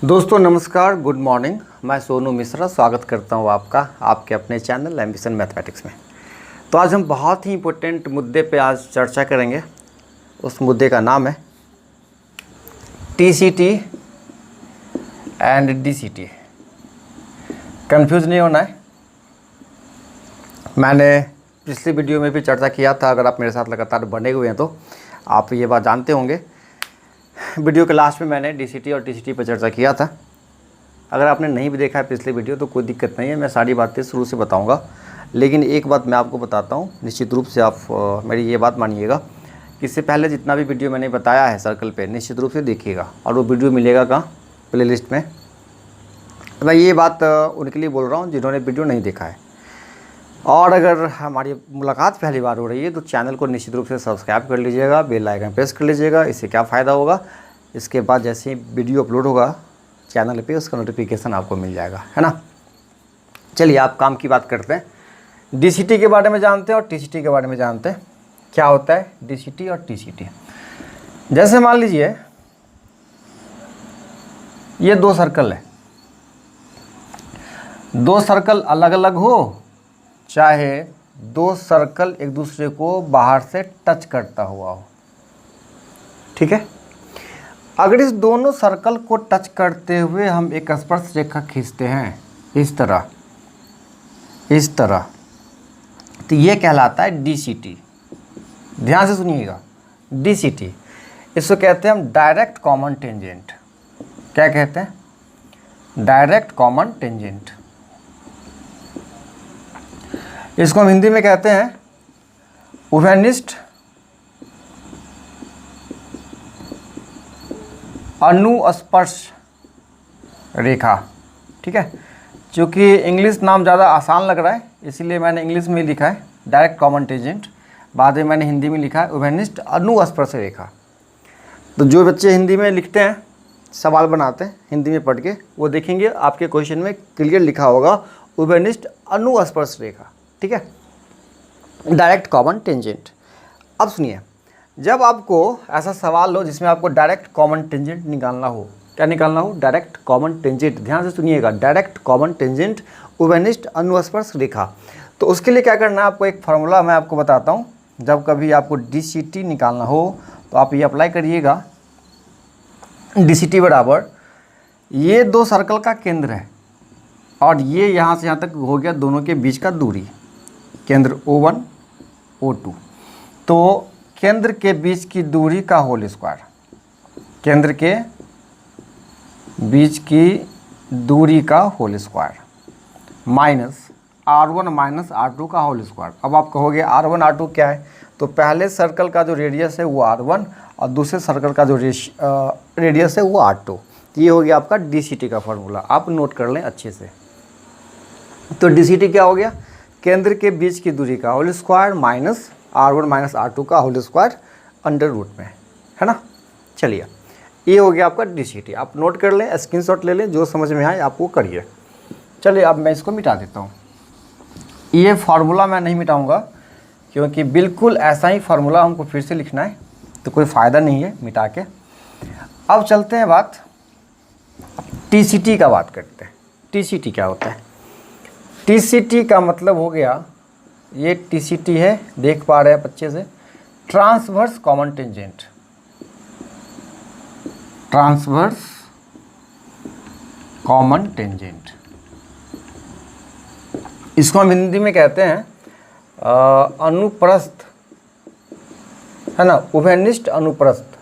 दोस्तों नमस्कार, good morning. मैं सोनू मिश्रा स्वागत करता हूं आपका आपके अपने चैनल एम्बिशन मैथमेटिक्स में। तो आज हम बहुत ही इम्पोर्टेंट मुद्दे पे आज चर्चा करेंगे। उस मुद्दे का नाम है टीसीटी एंड डीसीटी। कंफ्यूज नहीं होना है। मैंने पिछली वीडियो में भी चर्चा किया था, अगर आप मेरे साथ लगातार बने हुए हैं तो आप ये बात जानते होंगे। वीडियो के लास्ट में मैंने डीसीटी और टीसीटी पर चर्चा किया था। अगर आपने नहीं भी देखा है पिछली वीडियो तो कोई दिक्कत नहीं है, मैं सारी बातें शुरू से बताऊंगा। लेकिन एक बात मैं आपको बताता हूं, निश्चित रूप से आप मेरी ये बात मानिएगा कि इससे पहले जितना भी वीडियो मैंने बताया है सर्कल पे निश्चित रूप से देखिएगा, और वो वीडियो मिलेगा कहाँ, प्लेलिस्ट में। मैं ये बात उनके लिए बोल रहा हूँ जिन्होंने वीडियो नहीं देखा है। और अगर हमारी मुलाकात पहली बार हो रही है तो चैनल को निश्चित रूप से सब्सक्राइब कर लीजिएगा, बेल आइकन प्रेस कर लीजिएगा। इससे क्या फ़ायदा होगा, इसके बाद जैसे ही वीडियो अपलोड होगा चैनल पे उसका नोटिफिकेशन आपको मिल जाएगा, है ना। चलिए आप काम की बात करते हैं। डीसीटी के बारे में जानते हैं और टीसीटी के बारे में जानते हैं। क्या होता है डीसीटी और टीसीटी। जैसे मान लीजिए ये दो सर्कल है, दो सर्कल अलग अलग हो, चाहे दो सर्कल एक दूसरे को बाहर से टच करता हुआ हो, ठीक है। अगर इस दोनों सर्कल को टच करते हुए हम एक स्पर्श रेखा खींचते हैं इस तरह, तो ये कहलाता है डीसीटी। ध्यान से सुनिएगा, डीसीटी इसको कहते हैं हम डायरेक्ट कॉमन टेंजेंट। क्या कहते हैं? Direct common tangent. इसको हम हिंदी में कहते हैं उभयनिष्ठ अनुस्पर्श रेखा, ठीक है। क्योंकि इंग्लिश नाम ज़्यादा आसान लग रहा है इसीलिए मैंने इंग्लिश में लिखा है डायरेक्ट कॉमन टेंजेंट, बाद में मैंने हिंदी में लिखा है उभयनिष्ठ अनुस्पर्श रेखा। तो जो बच्चे हिंदी में लिखते हैं, सवाल बनाते हैं हिंदी में पढ़ के, वो देखेंगे आपके क्वेश्चन में क्लियर लिखा होगा उभयनिष्ठ अनुस्पर्श रेखा, ठीक है, डायरेक्ट कॉमन टेंजेंट। अब सुनिए, जब आपको ऐसा सवाल हो जिसमें आपको डायरेक्ट कॉमन टेंजेंट निकालना हो, क्या निकालना हो? Direct common tangent. ध्यान से सुनिएगा, डायरेक्ट कॉमन टेंजेंट उभयनिष्ठ अनुस्पर्श रेखा। तो उसके लिए क्या करना है, आपको एक फार्मूला मैं आपको बताता हूँ। जब कभी आपको डीसीटी निकालना हो तो आप ये अप्लाई करिएगा। डीसीटी बराबर ये दो सर्कल का केंद्र है और ये यहाँ से यहाँ तक हो गया दोनों के बीच का दूरी, केंद्र O1 O2। तो केंद्र के बीच की दूरी का होल स्क्वायर, केंद्र के बीच की दूरी का whole square minus R1 minus R2 का होल स्क्वायर। अब आप कहोगे R1 R2 क्या है? तो पहले सर्कल का जो रेडियस है वो R1 और दूसरे सर्कल का जो रेडियस है वो R2। ये हो गया आपका डीसीटी का फॉर्मूला, आप नोट कर लें अच्छे से। तो डीसीटी क्या हो गया? केंद्र के बीच की दूरी का whole square minus R1 minus R2 का होल स्क्वायर अंडर रूट में, है ना। चलिए ये हो गया आपका डीसीटी, आप नोट कर लें, स्क्रीनशॉट ले लें, जो समझ में आए आप वो करिए। चलिए अब मैं इसको मिटा देता हूँ। ये फार्मूला मैं नहीं मिटाऊँगा क्योंकि बिल्कुल ऐसा ही फार्मूला हमको फिर से लिखना है, तो कोई फ़ायदा नहीं है मिटा के। अब चलते हैं बात टीसीटी का, बात करते हैं। टीसीटी क्या होता है? टीसीटी का मतलब हो गया, ये टीसीटी है, देख पा रहे हैं बच्चे से, transverse common tangent. Transverse common tangent, इसको हम हिंदी में कहते हैं अनुप्रस्थ, है ना, उभयनिष्ठ अनुप्रस्थ,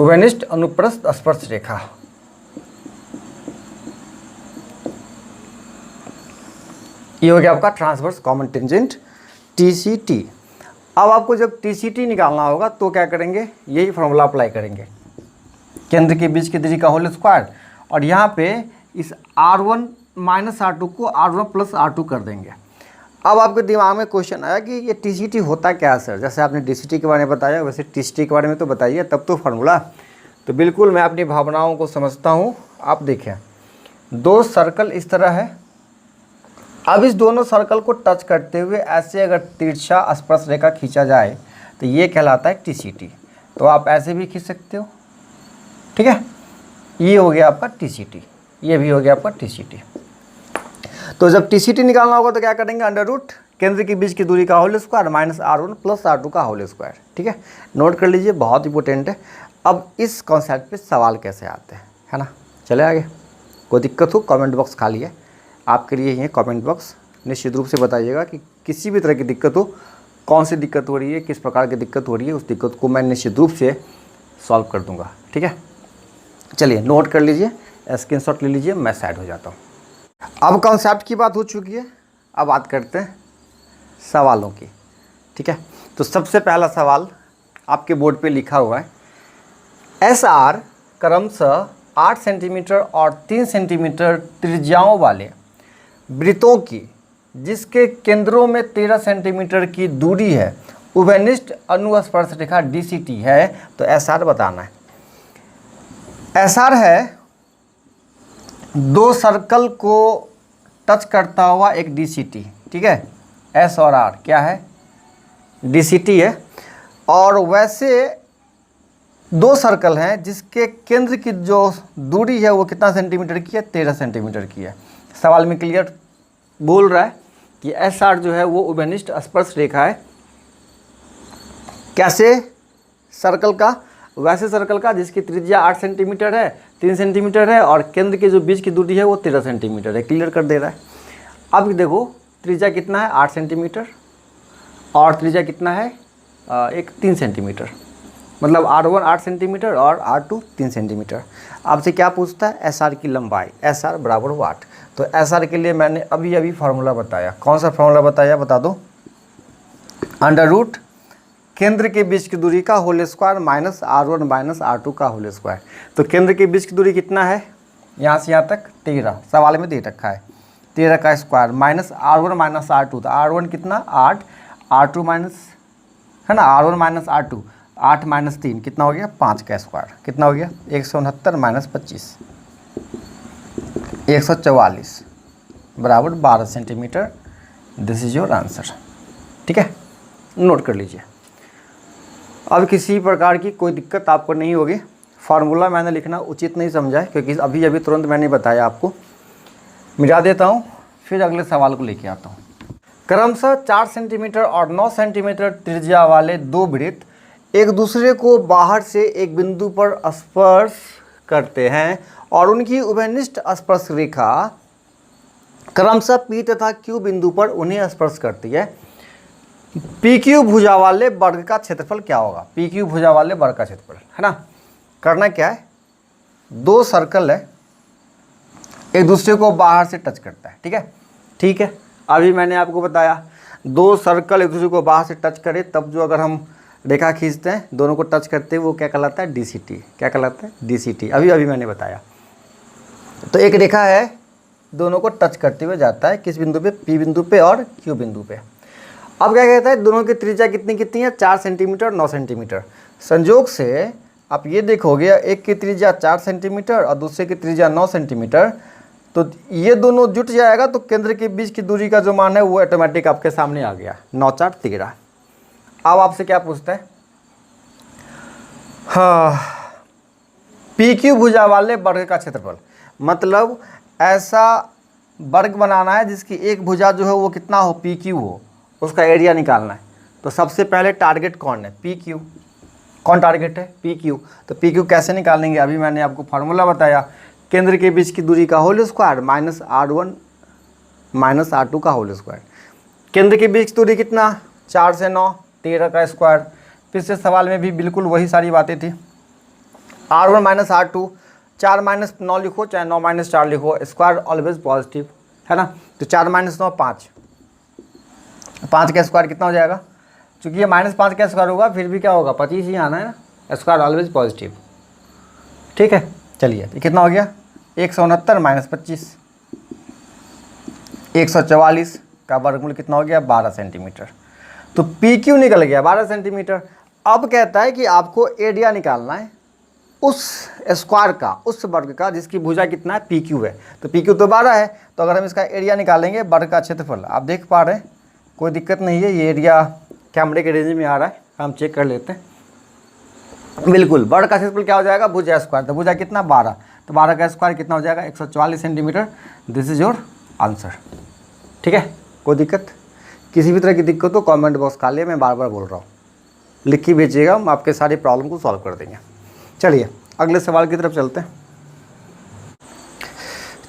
उभयनिष्ठ अनुप्रस्थ स्पर्श रेखा। ये हो गया आपका ट्रांसवर्स कॉमन टेंजेंट टीसीटी। अब आपको जब टीसीटी निकालना होगा तो क्या करेंगे, यही फॉर्मूला अप्लाई करेंगे, केंद्र के बीच की दूरी का होल स्क्वायर, और यहाँ पे इस R1 माइनस R2 को R1 प्लस R2 कर देंगे। अब आपके दिमाग में क्वेश्चन आया कि ये टीसीटी होता क्या है सर? जैसे आपने डीसीटी के बारे में बताया वैसे टीसीटी के बारे में तो बताइए, तब तो फार्मूला। तो बिल्कुल मैं अपनी भावनाओं को समझता हूँ। आप देखें, दो सर्कल इस तरह है, अब इस दोनों सर्कल को टच करते हुए ऐसे अगर तिरछा स्पर्श रेखा खींचा जाए तो ये कहलाता है टीसीटी। तो आप ऐसे भी खींच सकते हो, ठीक है। ये हो गया आपका TCT, ये भी हो गया आपका TCT। तो जब TCT निकालना होगा तो क्या करेंगे, अंडर रूट केंद्र के बीच की दूरी का whole square minus R1 plus R2 का होल स्क्वायर। ठीक है, नोट कर लीजिए, बहुत इंपॉर्टेंट है। अब इस कॉन्सेप्ट पे सवाल कैसे आते हैं, है ना। चले आगे, कोई दिक्कत हो कमेंट बॉक्स खाली है आपके लिए, ये कमेंट बॉक्स निश्चित रूप से बताइएगा कि किसी भी तरह की दिक्कत हो, कौन सी दिक्कत हो रही है, किस प्रकार की दिक्कत हो रही है, उस दिक्कत को मैं निश्चित रूप से सॉल्व कर दूंगा। ठीक है, चलिए नोट कर लीजिए, स्क्रीनशॉट ले लीजिए, मैं साइड हो जाता हूँ। अब कॉन्सेप्ट की बात हो चुकी है, अब बात करते हैं सवालों की। ठीक है, तो सबसे पहला सवाल आपके बोर्ड पे लिखा हुआ है, SR क्रमशः 8 सेंटीमीटर और 3 सेंटीमीटर त्रिज्याओं वाले वृत्तों की जिसके केंद्रों में 13 सेंटीमीटर की दूरी है उभयनिष्ठ अनुस्पर्श रेखा DCT है, तो SR बताना है। SR है दो सर्कल को टच करता हुआ एक DCT। ठीक है, S और R क्या है, DCT है। और वैसे दो सर्कल हैं जिसके केंद्र की जो दूरी है वो कितना सेंटीमीटर की है, 13 सेंटीमीटर की है। सवाल में क्लियर बोल रहा है कि SR जो है वो उभयनिष्ठ स्पर्श रेखा है। कैसे सर्कल का, वैसे सर्कल का जिसकी त्रिज्या 8 सेंटीमीटर है, 3 सेंटीमीटर है और केंद्र के जो बीच की दूरी है वो 13 सेंटीमीटर है। क्लियर कर दे रहा है। अब देखो त्रिज्या कितना है, 8 सेंटीमीटर और त्रिज्या कितना है, 3 सेंटीमीटर, मतलब R1 8 सेंटीमीटर और R2 3 सेंटीमीटर। आपसे क्या पूछता है, SR की लंबाई, SR बराबर वाट। तो SR के लिए मैंने अभी फार्मूला बताया। कौन सा फार्मूला बताया, बता दो, अंडर रूट केंद्र के बीच की दूरी का whole square minus R1 minus R2 का होल स्क्वायर। तो केंद्र के बीच की दूरी कितना है, यहाँ से यहाँ तक 13, सवाल में दे रखा है 13 का square minus R1 minus R2। तो R1 कितना 8, R2 माइनस, है ना, R1 माइनस R2, 8 माइनस 3 कितना हो गया, 5 का स्क्वायर कितना हो गया, 169 माइनस 25, 144 बराबर 12 centimetre. This is your answer. ठीक है, नोट कर लीजिए। अब किसी प्रकार की कोई दिक्कत आपको नहीं होगी। फार्मूला मैंने लिखना उचित नहीं समझा है क्योंकि अभी तुरंत मैंने बताया आपको। मिटा देता हूँ, फिर अगले सवाल को लेके आता हूँ। क्रमशः 4 सेंटीमीटर और 9 सेंटीमीटर त्रिज्या वाले दो वृत्त एक दूसरे को बाहर से एक बिंदु पर स्पर्श करते हैं और उनकी उभयनिष्ठ स्पर्श रेखा क्रमशः P तथा Q बिंदु पर उन्हें स्पर्श करती है। PQ भुजा वाले वर्ग का क्षेत्रफल क्या होगा, PQ भुजा वाले वर्ग का क्षेत्रफल, है ना। करना क्या है, दो सर्कल है एक दूसरे को बाहर से टच करता है। ठीक है, ठीक है, अभी मैंने आपको बताया दो सर्कल एक दूसरे को बाहर से टच करे तब जो अगर हम रेखा खींचते हैं दोनों को टच करते हैं वो क्या कहलाता है, DCT। क्या कहलाता है, DCT। अभी मैंने बताया। तो एक रेखा है दोनों को टच करते हुए जाता है, किस बिंदु पे, P बिंदु पे और Q बिंदु पे। अब क्या कहता है, दोनों की त्रिज्या कितनी है, 4 सेंटीमीटर 9 सेंटीमीटर। संयोग से आप ये देखोगे एक की त्रिज्या 4 सेंटीमीटर और दूसरे की त्रिज्या 9 सेंटीमीटर, तो ये दोनों जुट जाएगा तो केंद्र के बीच की दूरी का जो मान है वो ऑटोमेटिक आपके सामने आ गया, 9 4 13। अब आपसे क्या पूछता है, हाँ, PQ भुजा वाले वर्ग का क्षेत्रफल, मतलब ऐसा वर्ग बनाना है जिसकी एक भुजा जो है वो कितना हो, PQ हो, उसका एरिया निकालना है। तो सबसे पहले टारगेट कौन है, PQ। कौन टारगेट है, PQ। तो PQ कैसे निकालेंगे, अभी मैंने आपको फार्मूला बताया, केंद्र के बीच की दूरी का whole square minus R1 minus R2 का होल स्क्वायर। केंद्र के बीच की दूरी कितना, 4 से 9 13 का स्क्वायर। पिछले सवाल में भी बिल्कुल वही सारी बातें थी। R1 माइनस R2, 4 माइनस 9 लिखो चाहे 9 माइनस 4 लिखो, स्क्वायर ऑलवेज पॉजिटिव, है ना। तो 4 माइनस 9 5, 5 का स्क्वायर कितना हो जाएगा, चूँकि ये -5 का स्क्वायर होगा फिर भी क्या होगा, 25 ही आना है ना, स्क्वायर ऑलवेज पॉजिटिव। ठीक है, चलिए तो कितना हो गया, 169 माइनस 25, 144 का वर्गमूल कितना हो गया, 12 सेंटीमीटर। तो PQ निकल गया 12 सेंटीमीटर। अब कहता है कि आपको एरिया निकालना है उस स्क्वायर का, उस वर्ग का जिसकी भुजा कितना है, PQ है। तो PQ तो 12 है, तो अगर हम इसका एरिया निकालेंगे वर्ग का क्षेत्रफल, आप देख पा रहे हैं कोई दिक्कत नहीं है, ये एरिया कैमरे के रेंज में आ रहा है, हम चेक कर लेते हैं। बिल्कुल, वर्ग का क्षेत्रफल क्या हो जाएगा, भुजा स्क्वायर। तो भुजा कितना 12, तो 12 का स्क्वायर कितना हो जाएगा 144 centimetre. This is your answer. ठीक है, कोई दिक्कत, किसी भी तरह की दिक्कत हो कमेंट बॉक्स खाली है, मैं बार बार बोल रहा हूँ, लिख के भेजिएगा, हम आपके सारी प्रॉब्लम को सॉल्व कर देंगे। चलिए अगले सवाल की तरफ चलते हैं।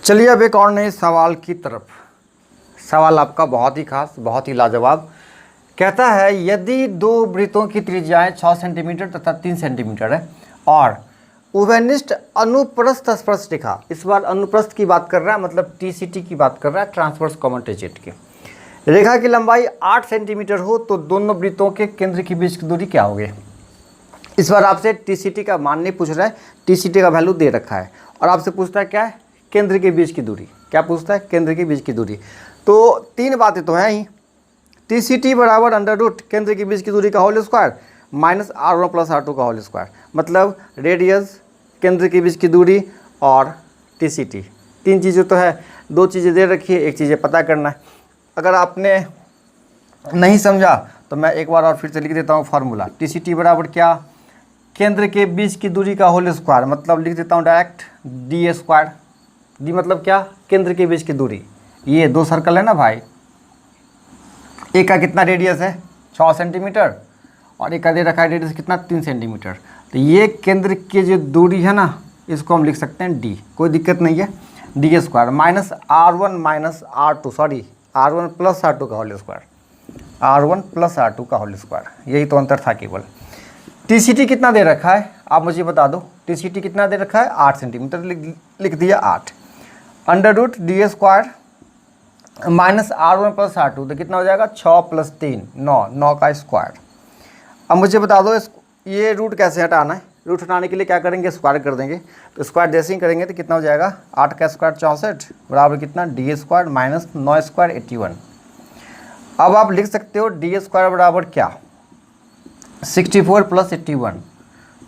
चलिए अब एक और नए सवाल की तरफ। सवाल आपका बहुत ही खास, बहुत ही लाजवाब। कहता है यदि दो वृत्तों की त्रिज्याएं 6 सेंटीमीटर तथा 3 सेंटीमीटर है और उभयनिष्ठ अनुप्रस्थ स्पर्श रेखा, इस बार अनुप्रस्थ की बात कर रहा है, मतलब टीसीटी की बात कर रहा है, ट्रांसवर्स कॉमन टेंजेंट की, रेखा की लंबाई 8 सेंटीमीटर हो तो दोनों वृत्तों के केंद्र के बीच की दूरी क्या होगी। इस बार आपसे टीसीटी का मान नहीं पूछ रहा है, टीसीटी का वैल्यू दे रखा है और आपसे पूछता है क्या है, केंद्र के बीच की दूरी। क्या पूछता है, केंद्र के बीच की दूरी। तो तीन बातें तो हैं ही, टीसीटी बराबर अंडर रूट केंद्र के बीच की दूरी का whole square minus R1 plus R2 का होल स्क्वायर, मतलब रेडियस, केंद्र के बीच की दूरी और टीसीटी। तीन चीज़ें तो है, दो चीज़ें दे रखी है, एक चीज़ें पता करना है। अगर आपने नहीं समझा तो मैं एक बार और फिर से लिख देता हूँ फार्मूला। टीसीटी बराबर क्या, केंद्र के बीच की दूरी का होल स्क्वायर, मतलब लिख देता हूँ डायरेक्ट डी स्क्वायर। डी मतलब क्या, केंद्र के बीच की दूरी। ये दो सर्कल है ना भाई, एक का कितना रेडियस है 6 सेंटीमीटर और एक का दे रखा है रेडियस कितना 3 सेंटीमीटर। तो ये केंद्र की जो दूरी है ना, इसको हम लिख सकते हैं डी, कोई दिक्कत नहीं है। D square minus R1 minus R2, sorry R1 plus R2 का whole square, R1 plus R2 का होल स्क्वायर, यही तो अंतर था केवल। टीसीटी कितना दे रखा है आप मुझे बता दो, टीसीटी कितना दे रखा है 8 सेंटीमीटर, लिख दिया 8। Under root D square minus R1 plus R2 तो कितना हो जाएगा 6 प्लस 3 9, 9 का स्क्वायर। अब मुझे बता दो ये रूट कैसे हटाना है। रूट हटाने के लिए क्या करेंगे, स्क्वायर कर देंगे। तो स्क्वायर जैसे ही करेंगे तो कितना हो जाएगा 8 का स्क्वायर 64 बराबर कितना डी स्क्वायर माइनस 9 स्क्वायर 81। अब आप लिख सकते हो डी स्क्वायर बराबर क्या 64 प्लस 81,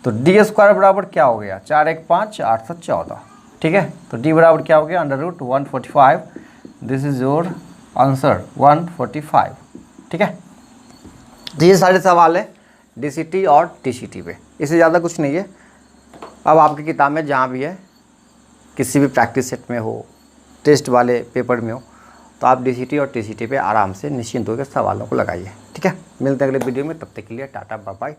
तो डी स्क्वायर बराबर क्या हो गया 4 1 5 8 7 14। ठीक है, तो डी बराबर क्या हो गया under root 145। This is your answer 145। ठीक है, तो ये सारे सवाल है डीसीटी और टीसीटी पे, इससे ज़्यादा कुछ नहीं है। अब आपकी किताब में जहाँ भी है, किसी भी प्रैक्टिस सेट में हो, टेस्ट वाले पेपर में हो, तो आप डीसीटी और टीसीटी पे आराम से निश्चिंत होकर सवालों को लगाइए। ठीक है, मिलते हैं अगले वीडियो में, तब तक के लिए टाटा बाय बाय।